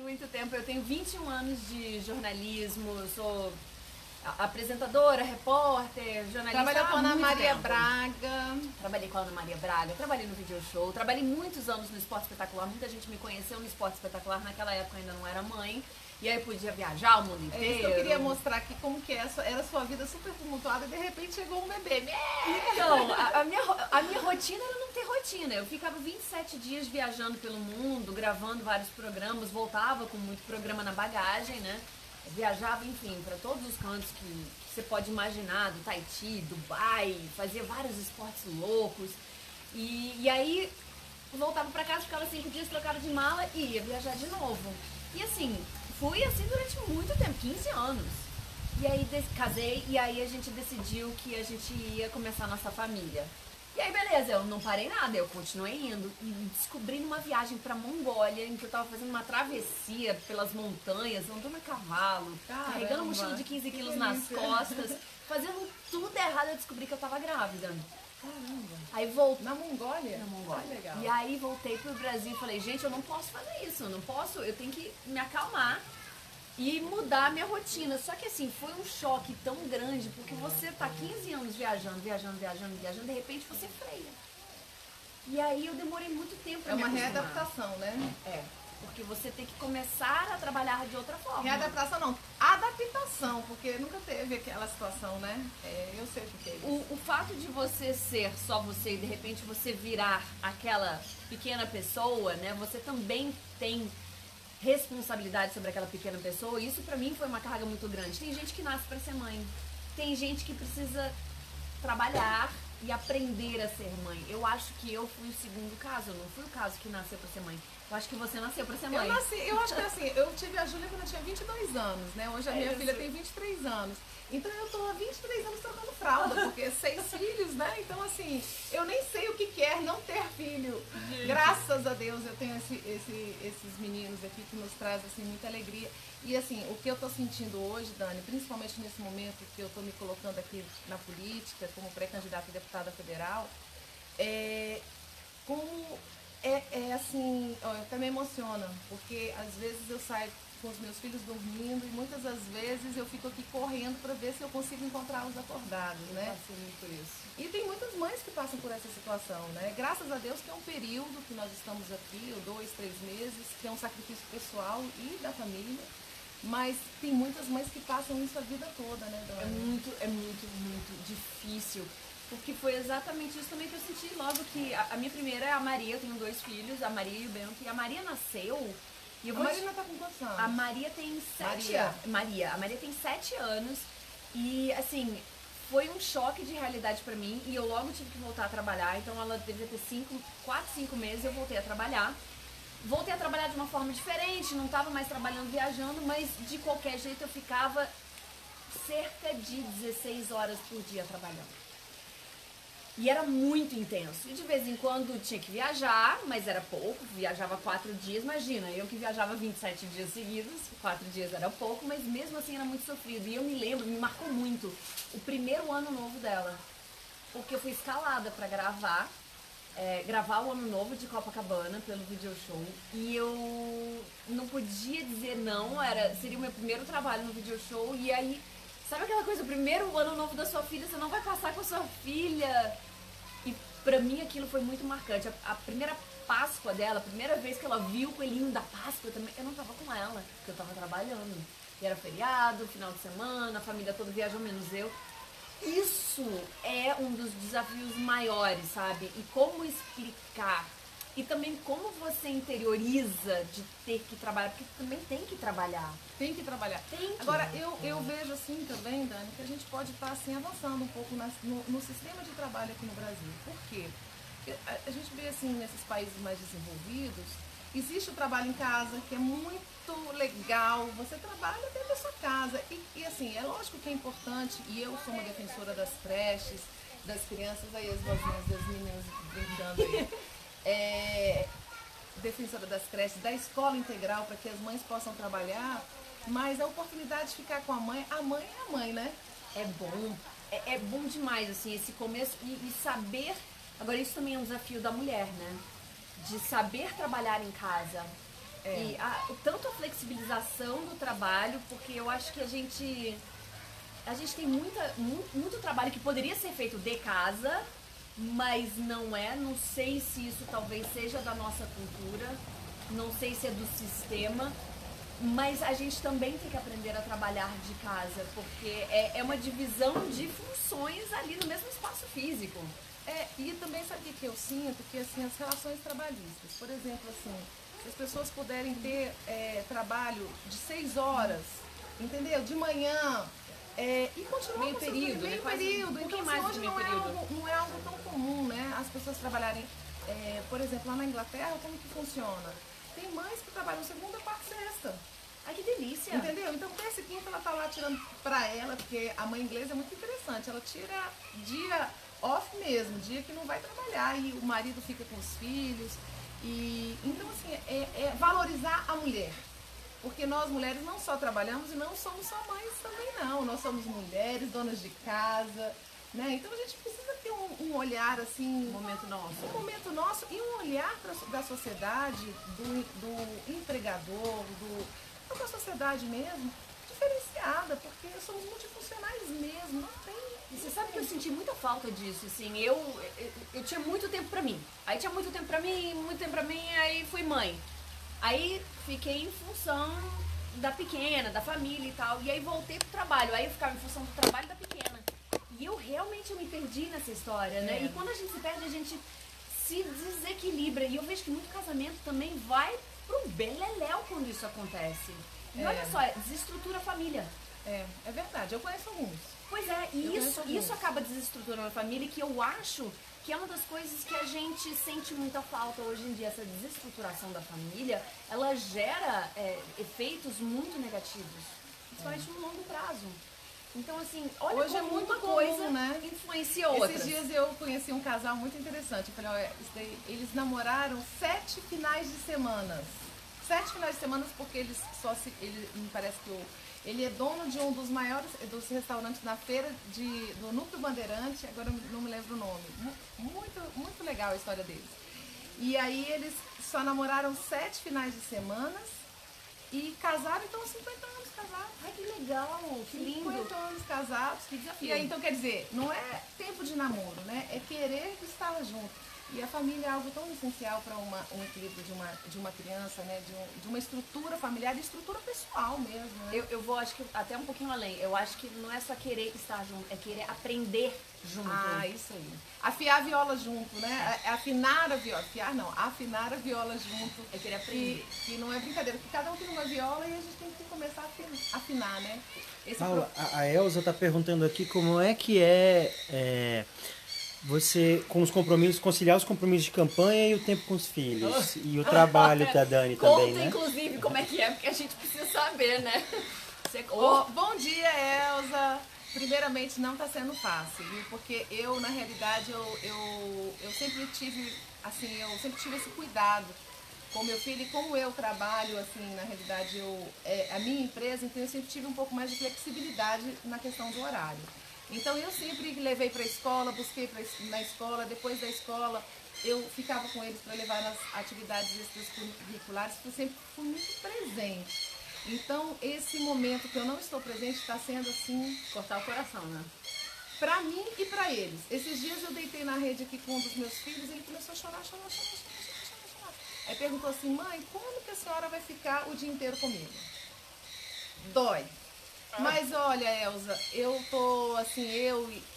muito tempo. Eu tenho 21 anos de jornalismo, sou apresentadora, repórter, jornalista. Trabalhou com a Ana Maria tempo. Braga. Trabalhei com a Ana Maria Braga, trabalhei no Video Show, trabalhei muitos anos no Esporte Espetacular. Muita gente me conheceu no Esporte Espetacular, naquela época eu ainda não era mãe. E aí eu podia viajar o mundo inteiro. É isso que eu queria mostrar aqui, como que era a sua vida super tumultuada e de repente chegou um bebê. Então, a minha rotina era não ter rotina. Eu ficava 27 dias viajando pelo mundo, gravando vários programas, voltava com muito programa na bagagem, né? Eu viajava, enfim, para todos os cantos que você pode imaginar, do Tahiti, Dubai, fazia vários esportes loucos. E aí voltava para casa, ficava 5 dias, trocava de mala e ia viajar de novo. E assim, fui assim durante muito tempo, 15 anos. E aí casei e aí a gente decidiu que a gente ia começar a nossa família. E aí beleza, eu não parei nada, eu continuei indo e descobri numa viagem pra Mongólia, em que eu tava fazendo uma travessia pelas montanhas, andando a cavalo, carregando mochila de 15 quilos nas costas, fazendo tudo errado, eu descobri que eu tava grávida. Caramba. Aí voltei. Na Mongólia? Na Mongólia. Ah, legal. E aí voltei pro Brasil e falei, gente, eu não posso fazer isso, eu tenho que me acalmar e mudar a minha rotina. Só que assim, foi um choque tão grande, porque você tá 15 anos viajando, de repente você freia. E aí eu demorei muito tempo pra É me uma acostumar. readaptação, né? É, porque você tem que começar a trabalhar de outra forma. Readaptação não, adaptação, porque nunca teve aquela situação, né? Eu sei o que é isso. O fato de você ser só você e de repente você virar aquela pequena pessoa, né? Você também tem responsabilidade sobre aquela pequena pessoa. Isso pra mim foi uma carga muito grande. Tem gente que nasce pra ser mãe. Tem gente que precisa trabalhar e aprender a ser mãe. Eu acho que eu fui o segundo caso. Eu não fui o caso que nasceu pra ser mãe. Eu acho que você nasceu pra ser mãe. Eu acho que assim, eu tive a Júlia quando eu tinha 22 anos, né? Hoje a minha filha tem 23 anos. Então eu tô há 23 anos trocando fralda, porque 6 filhos, né? Então assim, eu nem sei o que quer não ter filho. Gente. Graças a Deus eu tenho esses meninos aqui que nos trazem assim, muita alegria. E assim, o que eu tô sentindo hoje, Dani, principalmente nesse momento que eu tô me colocando aqui na política, como pré-candidata a deputada federal, assim, ó, até me emociona, porque às vezes eu saio com os meus filhos dormindo e muitas das vezes eu fico aqui correndo para ver se eu consigo encontrá-los acordados, né? Eu passei muito isso. E tem muitas mães que passam por essa situação, né? Graças a Deus que é um período que nós estamos aqui, 2, 3 meses, que é um sacrifício pessoal e da família, mas tem muitas mães que passam isso a vida toda, né, Dona? É muito difícil. Porque foi exatamente isso também que eu senti logo que a minha primeira é a Maria, eu tenho 2 filhos, a Maria e o Bento, e a Maria nasceu. E eu a Maria tá com quantos anos? A Maria tem 7 anos. A Maria tem 7 anos e assim, foi um choque de realidade pra mim e eu logo tive que voltar a trabalhar, então ela devia ter 4, 5 meses, eu voltei a trabalhar. Voltei a trabalhar de uma forma diferente, não tava mais trabalhando viajando, mas de qualquer jeito eu ficava cerca de 16 horas por dia trabalhando. E era muito intenso. E de vez em quando tinha que viajar, mas era pouco. Viajava 4 dias, imagina. Eu que viajava 27 dias seguidos, 4 dias era pouco, mas mesmo assim era muito sofrido. E eu me lembro, me marcou muito, o primeiro ano novo dela. Porque eu fui escalada pra gravar o Ano Novo de Copacabana pelo Video Show. E eu não podia dizer não, seria o meu primeiro trabalho no Video Show. E aí, sabe aquela coisa, o primeiro Ano Novo da sua filha, você não vai passar com a sua filha. E pra mim aquilo foi muito marcante. A primeira Páscoa dela, a primeira vez que ela viu o coelhinho da Páscoa também, eu não tava com ela, porque eu tava trabalhando. E era feriado, final de semana, a família toda viajou, menos eu. Isso é um dos desafios maiores, sabe? E como explicar. E também como você interioriza de ter que trabalhar, porque também tem que trabalhar. Tem que trabalhar. Agora, eu vejo assim também, Dani, que a gente pode estar assim, avançando um pouco no sistema de trabalho aqui no Brasil. Por quê? A gente vê assim, nesses países mais desenvolvidos, existe o trabalho em casa, que é muito legal, você trabalha dentro da sua casa. E assim, é lógico que é importante, e eu sou uma defensora das creches, das crianças, aí as vozinhas das meninas brincando aí. Defensora das creches, da escola integral, para que as mães possam trabalhar, mas a oportunidade de ficar com a mãe é a mãe, né? É bom, é bom demais, assim, esse começo e saber. Agora, isso também é um desafio da mulher, né? De saber trabalhar em casa. E tanto a flexibilização do trabalho, porque eu acho que a gente tem muito trabalho que poderia ser feito de casa, mas não é. Não sei se isso talvez seja da nossa cultura, não sei se é do sistema, mas a gente também tem que aprender a trabalhar de casa, porque é uma divisão de funções ali no mesmo espaço físico. E também sabe o que eu sinto? Que assim, as relações trabalhistas, por exemplo, assim, se as pessoas puderem ter trabalho de 6 horas, entendeu? De manhã, e continuar meio com período, meio né? período. Um Então, assim, mais hoje meio não é, período. não é algo tão comum, né? As pessoas trabalharem, por exemplo, lá na Inglaterra, como que funciona? Tem mães que trabalham segunda, quarta e sexta. Ai, que delícia! Entendeu? Então, terça e quinta ela tá lá tirando pra ela, porque a mãe inglesa é muito interessante. Ela tira dia off mesmo, dia que não vai trabalhar, e o marido fica com os filhos. E então, assim, é valorizar a mulher. Porque nós mulheres não só trabalhamos e não somos só mães também não. Nós somos mulheres, donas de casa, né? Então a gente precisa ter um olhar assim... Um momento nosso. Um momento nosso e um olhar da sociedade, do empregador, da sociedade mesmo, diferenciada, porque somos multifuncionais mesmo, não tem... E você sabe que eu senti muita falta disso, assim, eu tinha muito tempo pra mim. Aí tinha muito tempo pra mim, aí fui mãe. Aí fiquei em função da pequena, da família e tal. E aí voltei pro trabalho. Aí eu ficava em função do trabalho da pequena. E eu realmente me perdi nessa história, né? E quando a gente se perde, a gente se desequilibra. E eu vejo que muito casamento também vai pro beleléu quando isso acontece. E olha só, desestrutura a família. É verdade. Eu conheço alguns. Pois é, e isso acaba desestruturando a família, que eu acho que é uma das coisas que a gente sente muita falta hoje em dia. Essa desestruturação da família, ela gera efeitos muito negativos, principalmente no longo prazo. Então, assim, olha hoje como é muito uma comum, coisa né? influencia outra. Esses dias eu conheci um casal muito interessante. Eu falei, olha, eles namoraram 7 finais de semana. 7 finais de semana porque ele me parece que ele é dono de um dos maiores dos restaurantes na feira do Núcleo Bandeirante, agora eu não me lembro o nome. Muito, muito legal a história deles. E aí eles só namoraram 7 finais de semana e casaram, então 50 anos casados. Ai, que legal, que lindo. 50 anos casados. Que desafio. E aí, então, quer dizer, não é tempo de namoro, né? É querer estar junto. E a família é algo tão essencial para um equilíbrio de uma criança, né? De uma estrutura familiar e estrutura pessoal mesmo, né? Eu vou, acho que até um pouquinho além. Eu acho que não é só querer estar junto, é querer aprender junto. Ah, isso aí. Afiar a viola junto, né? Afinar a viola. Afiar não, afinar a viola junto. É querer aprender. Que não é brincadeira, porque cada um tem uma viola e a gente tem que começar a afinar, né? Paula, a Elza está perguntando aqui como é que você, com os compromissos, conciliar os compromissos de campanha e o tempo com os filhos. E o trabalho da Dani também, né? Inclusive, como é que é, porque a gente precisa saber, né? Bom dia, Elza. Primeiramente, não está sendo fácil, viu? Porque eu, na realidade, eu sempre tive, assim, esse cuidado com meu filho, e como eu trabalho, assim, na realidade, a minha empresa, então eu sempre tive um pouco mais de flexibilidade na questão do horário. Então eu sempre levei para a escola, busquei na escola, depois da escola eu ficava com eles para levar nas atividades extracurriculares, eu sempre fui muito presente. Então esse momento que eu não estou presente está sendo assim... Cortar o coração, né? Para mim e para eles. Esses dias eu deitei na rede aqui com um dos meus filhos e ele começou a chorar. Aí perguntou assim, mãe, quando que a senhora vai ficar o dia inteiro comigo? Dói. Mas olha, Elza, eu tô, assim,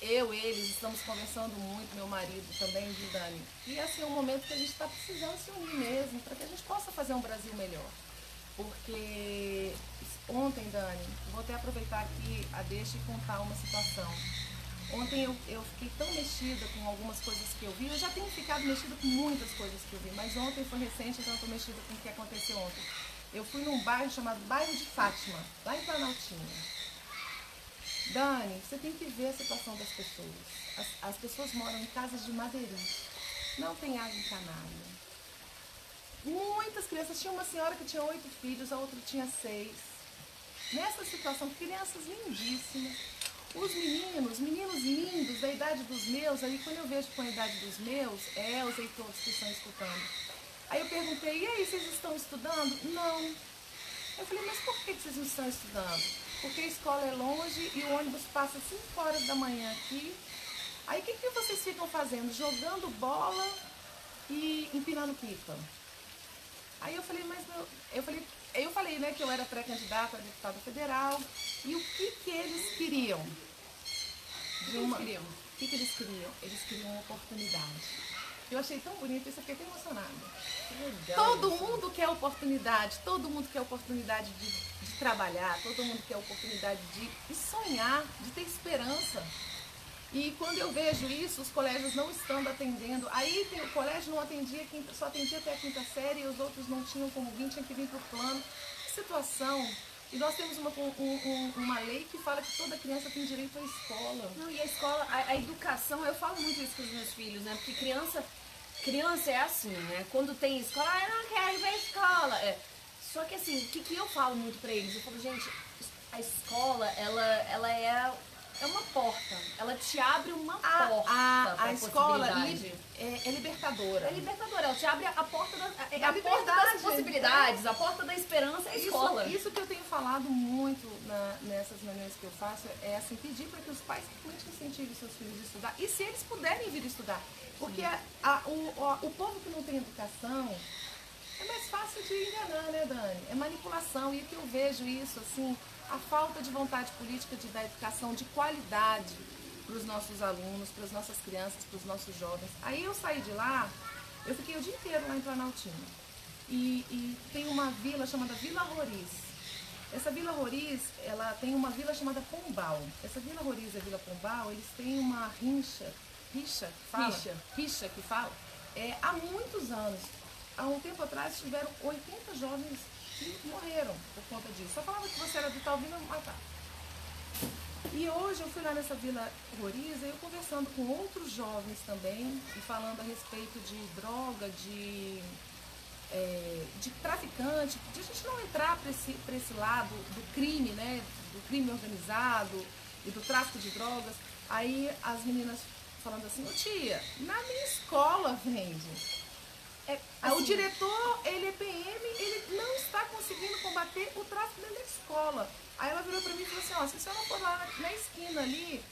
eles estamos conversando muito, meu marido também, de Dani. E assim, é um momento que a gente está precisando se unir mesmo, para que a gente possa fazer um Brasil melhor. Porque ontem, Dani, vou até aproveitar aqui a deixa e contar uma situação. Ontem eu fiquei tão mexida com algumas coisas que eu vi. Eu já tenho ficado mexida com muitas coisas que eu vi, mas ontem foi recente, então eu tô mexida com o que aconteceu ontem. Eu fui num bairro chamado Bairro de Fátima, lá em Planaltina. Dani, você tem que ver a situação das pessoas. As pessoas moram em casas de madeirense, não tem água encanada. Muitas crianças, tinha uma senhora que tinha 8 filhos, a outra tinha 6. Nessa situação, crianças lindíssimas. Os meninos lindos, da idade dos meus, aí quando eu vejo com a idade dos meus, Elza e todos que estão escutando, Aí eu perguntei, e aí, vocês estão estudando? Não. Eu falei, mas por que vocês não estão estudando? Porque a escola é longe e o ônibus passa 5 horas da manhã aqui. Aí o que vocês ficam fazendo? Jogando bola e empinando pipa. Aí eu falei, eu falei, né, que eu era pré-candidata a deputada federal. E o que eles queriam? O que eles queriam? Eles queriam uma oportunidade. Eu achei tão bonito, isso, eu fiquei até emocionada. Todo mundo quer oportunidade, todo mundo quer oportunidade de trabalhar, todo mundo quer oportunidade de sonhar, de ter esperança. E quando eu vejo isso, os colégios não estão atendendo. Aí o colégio não atendia, só atendia até a 5ª série e os outros não tinham como vir, tinha que vir para o plano. Que situação! E nós temos uma lei que fala que toda criança tem direito à escola. Não, e a escola, a educação, eu falo muito isso com os meus filhos, né? Porque criança é assim, né? Quando tem escola, eu não quero ir pra escola. Só que assim, o que eu falo muito pra eles? Eu falo, gente, a escola, ela é uma porta. Ela te abre uma porta. A escola é libertadora. É libertadora, ela te abre a porta, a liberdade, porta das possibilidades, a porta da esperança é a escola. Isso que eu tenho falado muito nessas reuniões que eu faço é assim, pedir para que os pais realmente incentivem seus filhos a estudar. E se eles puderem vir estudar. Porque o povo que não tem educação é mais fácil de enganar, né, Dani? É manipulação. E que eu vejo isso, assim, a falta de vontade política de dar educação de qualidade para os nossos alunos, para as nossas crianças, para os nossos jovens. Aí eu saí de lá, eu fiquei o dia inteiro lá em Planaltino. E tem uma vila chamada Vila Roriz. Essa Vila Roriz, ela tem uma vila chamada Pombal. Essa Vila Roriz e a Vila Pombal, eles têm uma rixa que fala, há muitos anos. Há um tempo atrás tiveram 80 jovens que morreram por conta disso. Só falava que você era de tal vila, matar. E hoje eu fui lá nessa Vila Roriz, eu conversando com outros jovens também, e falando a respeito de droga, de traficante, de a gente não entrar para esse lado do crime, né? Do crime organizado e do tráfico de drogas. Aí as meninas falando assim, ô tia, na minha escola vende. Assim, o diretor, ele é PM, ele não está conseguindo combater o tráfico dentro da escola. Aí ela virou para mim e falou assim, ó, se a senhora for lá na esquina ali,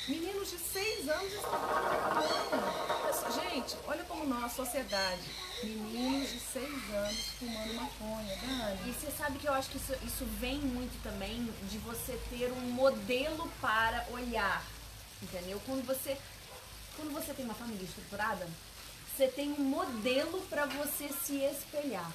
meninos de 6 anos estão fumando. Gente, olha como nós, sociedade, meninos de 6 anos fumando maconha, Dani. E você sabe que eu acho que isso vem muito também de você ter um modelo para olhar, entendeu? Quando você tem uma família estruturada, você tem um modelo para você se espelhar.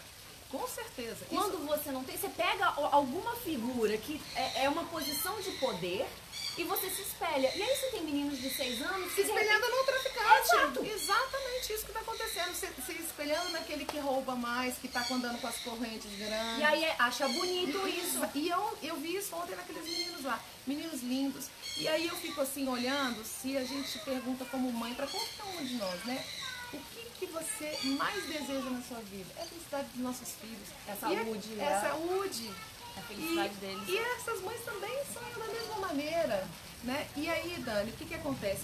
Com certeza. Quando você não tem, você pega alguma figura que é uma posição de poder e você se espelha. E aí você tem meninos de 6 anos se espelhando no traficante. Exato. Exatamente isso que está acontecendo. Se espelhando naquele que rouba mais, que está andando com as correntes grandes. E aí acha bonito isso. E eu vi isso ontem naqueles meninos lá. Meninos lindos. E aí eu fico assim olhando, se a gente pergunta como mãe, para qualquer um de nós, né? O que você mais deseja na sua vida? É a felicidade dos nossos filhos. É saúde. É saúde. A felicidade deles. E essas mães também sonham da mesma maneira, né? E aí, Dani, o que acontece?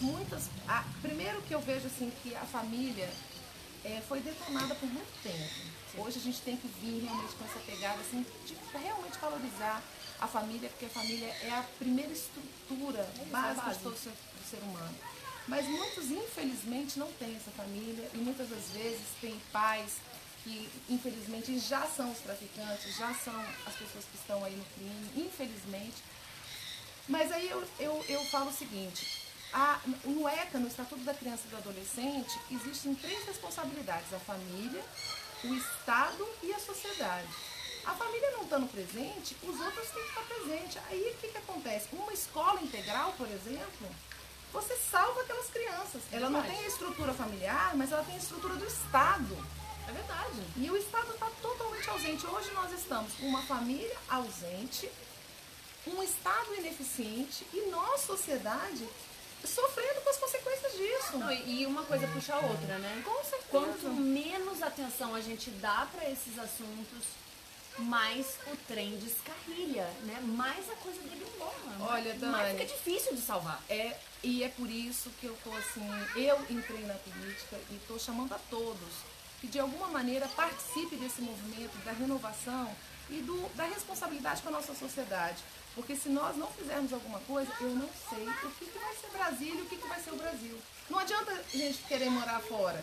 Primeiro que eu vejo assim que a família foi detonada por muito tempo. Sim. Hoje a gente tem que vir realmente com essa pegada assim, de realmente valorizar a família, porque a família é a primeira estrutura básica do ser humano. Mas muitos, infelizmente, não têm essa família e muitas das vezes tem pais que, infelizmente, já são os traficantes, já são as pessoas que estão aí no crime, infelizmente. Mas aí eu falo o seguinte, no ECA, no Estatuto da Criança e do Adolescente, existem 3 responsabilidades, a família, o Estado e a sociedade. A família não estando presente, os outros têm que estar presentes. Aí o que acontece? Uma escola integral, por exemplo, você salva aquelas crianças. Ela não tem a estrutura familiar, mas ela tem a estrutura do Estado. É verdade. E o Estado está totalmente ausente. Hoje nós estamos com uma família ausente, um Estado ineficiente e nós, sociedade, sofrendo com as consequências disso. Não, e uma coisa puxa a outra, né? Com certeza. Quanto menos atenção a gente dá para esses assuntos, mais o trem descarrilha, né? Mais a coisa dele morra. Olha, Dani, mais fica difícil de salvar. E é por isso que eu tô assim, eu entrei na política e tô chamando a todos que de alguma maneira participe desse movimento da renovação e da responsabilidade com a nossa sociedade. Porque se nós não fizermos alguma coisa, eu não sei o que vai ser Brasília e o que vai ser o Brasil. Não adianta a gente querer morar fora.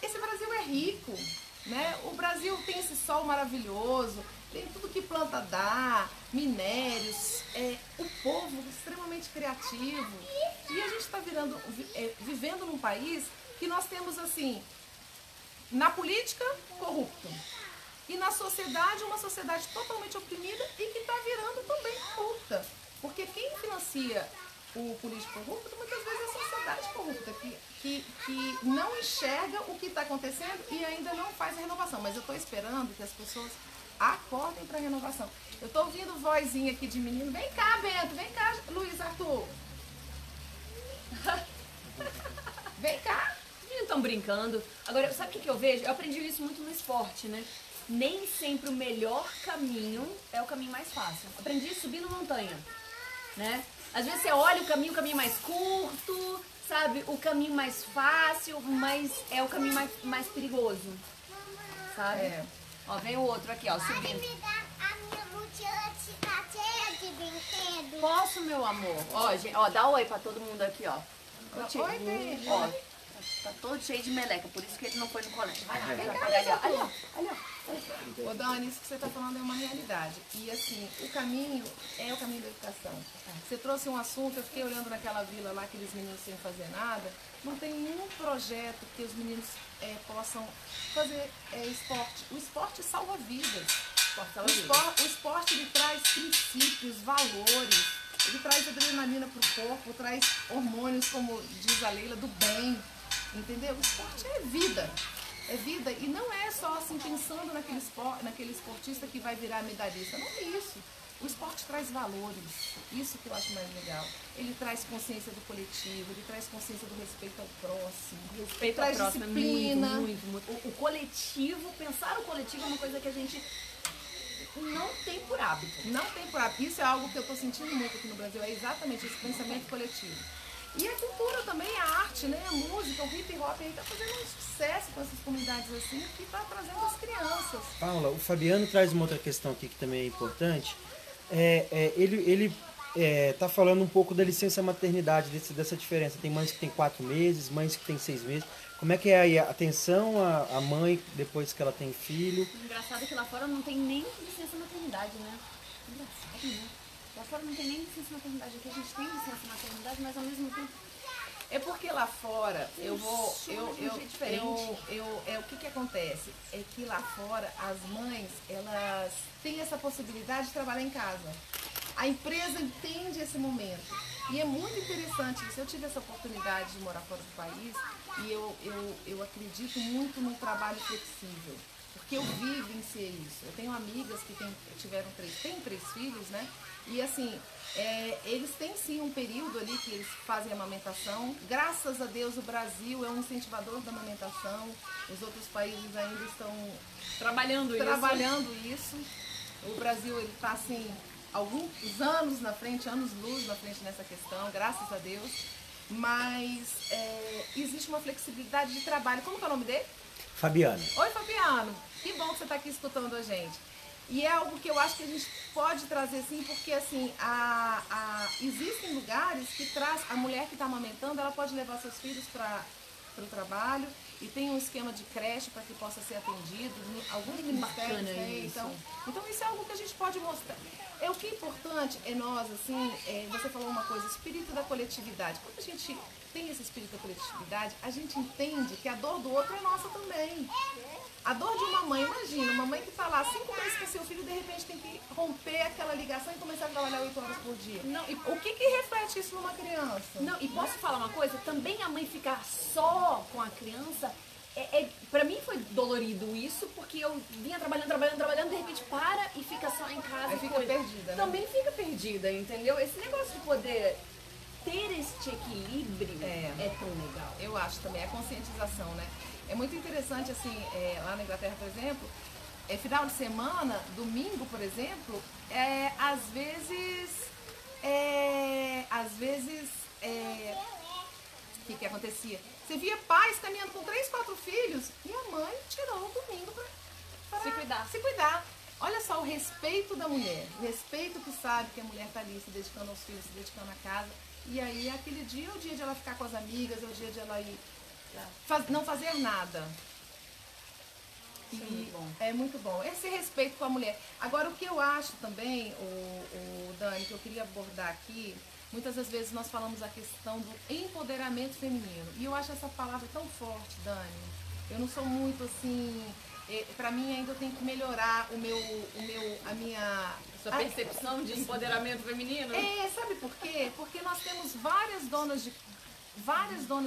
Esse Brasil é rico, né? O Brasil tem esse sol maravilhoso, tem tudo que planta dá, minérios, o povo extremamente criativo. E a gente está vivendo num país que nós temos, assim, na política, corrupto. E na sociedade, uma sociedade totalmente oprimida e que está virando também corrupta. Porque quem financia o político corrupto, muitas vezes é a sociedade corrupta, que não enxerga o que está acontecendo e ainda não faz a renovação. Mas eu estou esperando que as pessoas acordem para a renovação. Eu estou ouvindo vozinha aqui de menino. Vem cá, Bento. Vem cá, Luiz Arthur. Vem cá. Os meninos estão brincando. Agora, sabe o que eu vejo? Eu aprendi isso muito no esporte, né? Nem sempre o melhor caminho é o caminho mais fácil. Aprendi subindo montanha, né? Às vezes você olha o caminho mais curto, sabe? O caminho mais fácil, mas é o caminho mais perigoso, sabe? Ó, vem o outro aqui, ó, subindo. Pode me dar a minha mochila, tá cheia de brinquedo? Posso, meu amor? Ó, gente, ó, dá oi pra todo mundo aqui, ó. Oi, beijo. Ó, tá todo cheio de meleca, por isso que ele não foi no colégio. Vai lá, ali, ó. Ali, ó. Ô, Dani, isso que você está falando é uma realidade. E, assim, o caminho é o caminho da educação. Você trouxe um assunto, eu fiquei olhando naquela vila lá, aqueles meninos sem fazer nada. Não tem nenhum projeto que os meninos possam fazer esporte. O esporte salva vidas. O esporte, ele traz princípios, valores. Ele traz adrenalina para o corpo, traz hormônios, como diz a Leila, do bem. Entendeu? O esporte é vida. É vida, e não é só assim pensando naquele esportista que vai virar medalhista, não é isso. O esporte traz valores, isso que eu acho mais legal. Ele traz consciência do coletivo, ele traz consciência do respeito ao próximo. Respeito ao próximo, disciplina. Muito. O coletivo, pensar o coletivo é uma coisa que a gente não tem por hábito. Não tem por hábito. Isso é algo que eu estou sentindo muito aqui no Brasil, é exatamente esse pensamento coletivo. E a cultura também, a arte, né? A música, o hip hop aí tá fazendo um sucesso com essas comunidades assim, que tá trazendo as crianças. Paula, o Fabiano traz uma outra questão aqui que também é importante. Ele tá falando um pouco da licença maternidade, dessa diferença. Tem mães que tem 4 meses, mães que tem 6 meses. Como é que é aí a atenção à mãe depois que ela tem filho? Engraçado que lá fora não tem nem licença maternidade, né? Engraçado, né? Lá fora não tem nem licença maternidade. Aqui a gente tem licença maternidade, mas ao mesmo tempo... É porque lá fora, o que acontece? É que lá fora as mães, elas têm essa possibilidade de trabalhar em casa. A empresa entende esse momento. E é muito interessante isso. Eu tive essa oportunidade de morar fora do país e eu acredito muito no trabalho flexível. Porque eu vivenciei isso. Eu tenho amigas que têm 3 filhos, né? E assim, eles têm sim um período ali que eles fazem amamentação. Graças a Deus o Brasil é um incentivador da amamentação. Os outros países ainda estão trabalhando isso. O Brasil está assim, alguns anos na frente, anos-luz na frente nessa questão, graças a Deus. Mas existe uma flexibilidade de trabalho. Como que é o nome dele? Fabiano. Oi, Fabiano. Que bom que você está aqui escutando a gente. E é algo que eu acho que a gente pode trazer sim, porque assim, existem lugares que traz a mulher que está amamentando, ela pode levar seus filhos para o trabalho e tem um esquema de creche para que possa ser atendido. Alguns ministérios têm, então isso é algo que a gente pode mostrar. O que é importante é nós, assim, você falou uma coisa, espírito da coletividade. Quando a gente tem esse espírito da coletividade, a gente entende que a dor do outro é nossa também. A dor de uma mãe, imagina, uma mãe que está lá 5 meses com seu filho e de repente tem que romper aquela ligação e começar a trabalhar 8 horas por dia. Não, e o que reflete isso numa criança? Não, e posso falar uma coisa? Também a mãe ficar só com a criança, pra mim foi dolorido isso, porque eu vinha trabalhando, de repente para e fica só em casa. Aí fica perdida, né? Também fica perdida, entendeu? Esse negócio de poder ter este equilíbrio é tão legal. Eu acho também, a conscientização, né? É muito interessante, assim, lá na Inglaterra, por exemplo, final de semana, domingo, por exemplo, às vezes que acontecia? Você via pais caminhando com 3, 4 filhos e a mãe tirou o domingo para se cuidar. Olha só o respeito da mulher, o respeito que sabe que a mulher está ali se dedicando aos filhos, se dedicando à casa. E aí aquele dia é o dia de ela ficar com as amigas, é o dia de ela ir não fazer nada. Isso é muito bom. É muito bom. Esse respeito com a mulher. Agora, o que eu acho também, o Dani, que eu queria abordar aqui, muitas das vezes nós falamos a questão do empoderamento feminino. E eu acho essa palavra tão forte, Dani. Eu não sou muito assim... Pra mim ainda eu tenho que melhorar a minha... Sua percepção de empoderamento feminino? Sabe por quê? Porque nós temos várias donas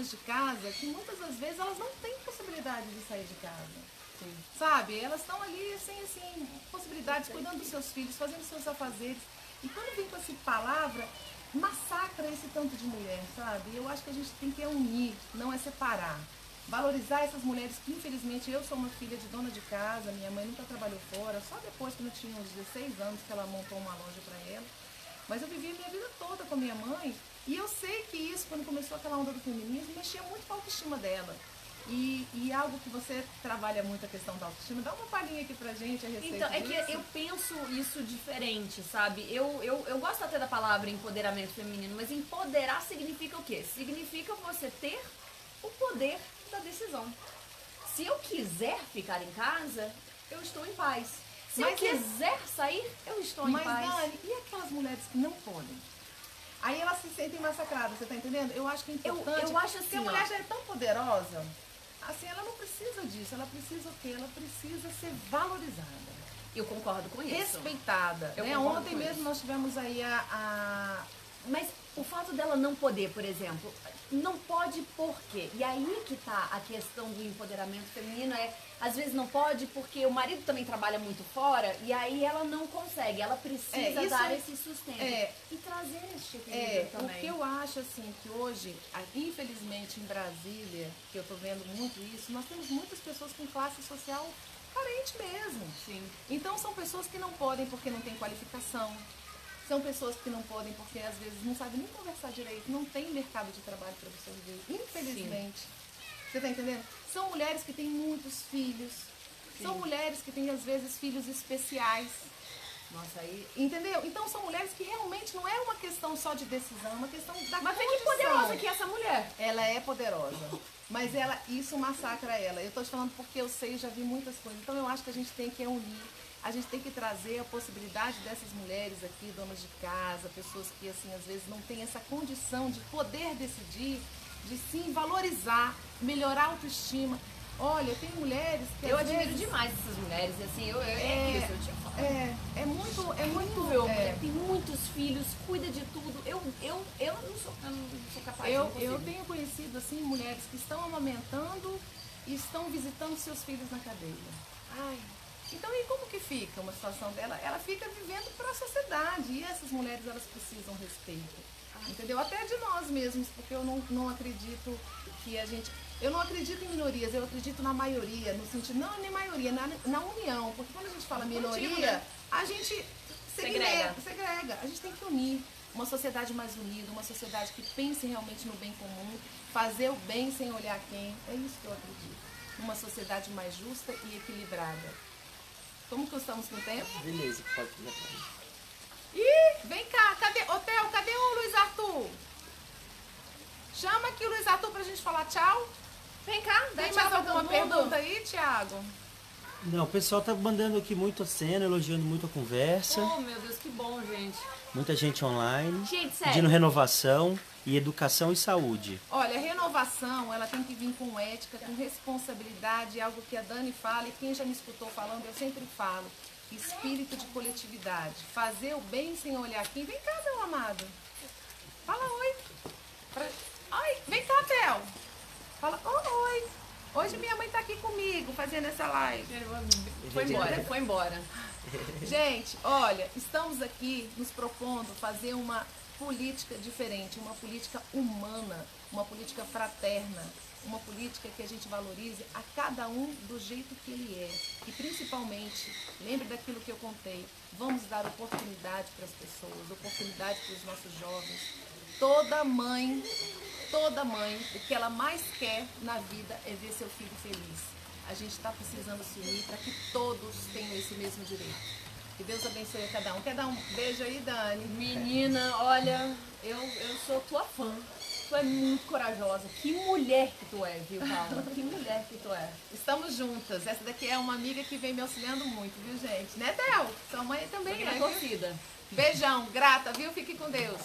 de casa que muitas das vezes elas não têm possibilidade de sair de casa. Sim. Sabe? Elas estão ali sem assim, possibilidades, cuidando dos seus filhos, fazendo seus afazeres. E quando vem com essa palavra, massacra esse tanto de mulher, sabe? Eu acho que a gente tem que unir, não é separar. Valorizar essas mulheres que, infelizmente, eu sou uma filha de dona de casa, minha mãe nunca trabalhou fora, só depois, quando eu tinha uns 16 anos, que ela montou uma loja para ela. Mas eu vivi a minha vida toda com a minha mãe, e eu sei que isso, quando começou aquela onda do feminismo, mexia muito com a autoestima dela. E algo que você trabalha muito a questão da autoestima, dá uma palhinha aqui pra gente a respeito Então, é disso. que eu penso isso diferente, sabe? Eu gosto até da palavra empoderamento feminino, mas empoderar significa o quê? Significa você ter o poder da decisão. Se eu quiser ficar em casa, eu estou em paz. Se eu quiser sair, eu estou em paz. Mas, Dani, e aquelas mulheres que não podem? Aí elas se sentem massacradas, você tá entendendo? Eu acho que é importante. Eu acho assim, porque a mulher já é tão poderosa, assim, ela não precisa disso. Ela precisa o quê? Ela precisa ser valorizada. Eu concordo com isso. Respeitada. Eu Né? concordo Ontem com mesmo isso. nós tivemos aí Mas o fato dela não poder, por exemplo, não pode por quê? E aí que tá a questão do empoderamento feminino, às vezes não pode porque o marido também trabalha muito fora e aí ela não consegue, ela precisa dar esse sustento. E trazer esse equilíbrio também. O que eu acho assim, que hoje, infelizmente em Brasília, que eu tô vendo muito isso, nós temos muitas pessoas com classe social carente mesmo. Sim. Então são pessoas que não podem porque não têm qualificação. São pessoas que não podem porque às vezes não sabem nem conversar direito, não tem mercado de trabalho para absorver, infelizmente. Sim. Você está entendendo? São mulheres que têm muitos filhos, Sim. São mulheres que têm às vezes filhos especiais. Nossa, aí... Entendeu? Então são mulheres que realmente não é uma questão só de decisão, é uma questão da Mas condição. que poderosa que é essa mulher. Ela é poderosa, mas isso massacra ela. Eu estou te falando porque eu sei, já vi muitas coisas. Então eu acho que a gente tem que unir. A gente tem que trazer a possibilidade dessas mulheres aqui, donas de casa, pessoas que, assim, às vezes não têm essa condição de poder decidir, de sim valorizar, melhorar a autoestima. Olha, tem mulheres que eu admiro demais essas mulheres, assim, isso, eu te falo. É muito tem muitos filhos, cuida de tudo. Eu não sou capaz. Eu tenho conhecido, assim, mulheres que estão amamentando e estão visitando seus filhos na cadeia. Ai... Então, e como que fica uma situação dela? Ela fica vivendo para a sociedade. E essas mulheres, elas precisam respeito. Entendeu? Até de nós mesmos, porque eu não acredito que a gente... Eu não acredito em minorias, eu acredito na maioria, no sentido... Não, nem maioria, na união. Porque quando a gente fala minoria, né? A gente segrega. A gente tem que unir. Uma sociedade mais unida, uma sociedade que pense realmente no bem comum, fazer o bem sem olhar quem. É isso que eu acredito. Uma sociedade mais justa e equilibrada. Como que estamos com o tempo? Beleza, pode fazer. Ih, vem cá, cadê o Luiz Arthur? Chama aqui o Luiz Arthur pra gente falar tchau. Vem cá, tem mais alguma pergunta aí, Thiago? Não, o pessoal tá mandando aqui muito a cena, elogiando muito a conversa. Oh, meu Deus, que bom, gente. Muita gente online. Gente, sério. Pedindo renovação e educação e saúde. Olha, a renovação, ela tem que vir com ética, com responsabilidade, algo que a Dani fala e quem já me escutou falando, eu sempre falo. Espírito de coletividade. Fazer o bem sem olhar quem. Vem cá, meu amado. Fala oi. Ai, vem cá, Theo. Fala oi. Hoje minha mãe tá aqui comigo, fazendo essa live. Foi embora. Gente, olha, estamos aqui nos propondo fazer uma política diferente, uma política humana, uma política fraterna, uma política que a gente valorize a cada um do jeito que ele é. E principalmente, lembre daquilo que eu contei, vamos dar oportunidade para as pessoas, oportunidade para os nossos jovens. toda mãe, o que ela mais quer na vida é ver seu filho feliz. A gente está precisando se unir para que todos tenham esse mesmo direito. Que Deus abençoe a cada um. Quer dar um beijo aí, Dani? Menina, olha, eu sou tua fã. Tu é muito corajosa. Que mulher que tu é, viu, Paula? Que mulher que tu é. Estamos juntas. Essa daqui é uma amiga que vem me auxiliando muito, viu, gente? Né, Del? Sua mãe também Aqui é, na viu? torcida. Beijão, grata, viu? Fique com Deus.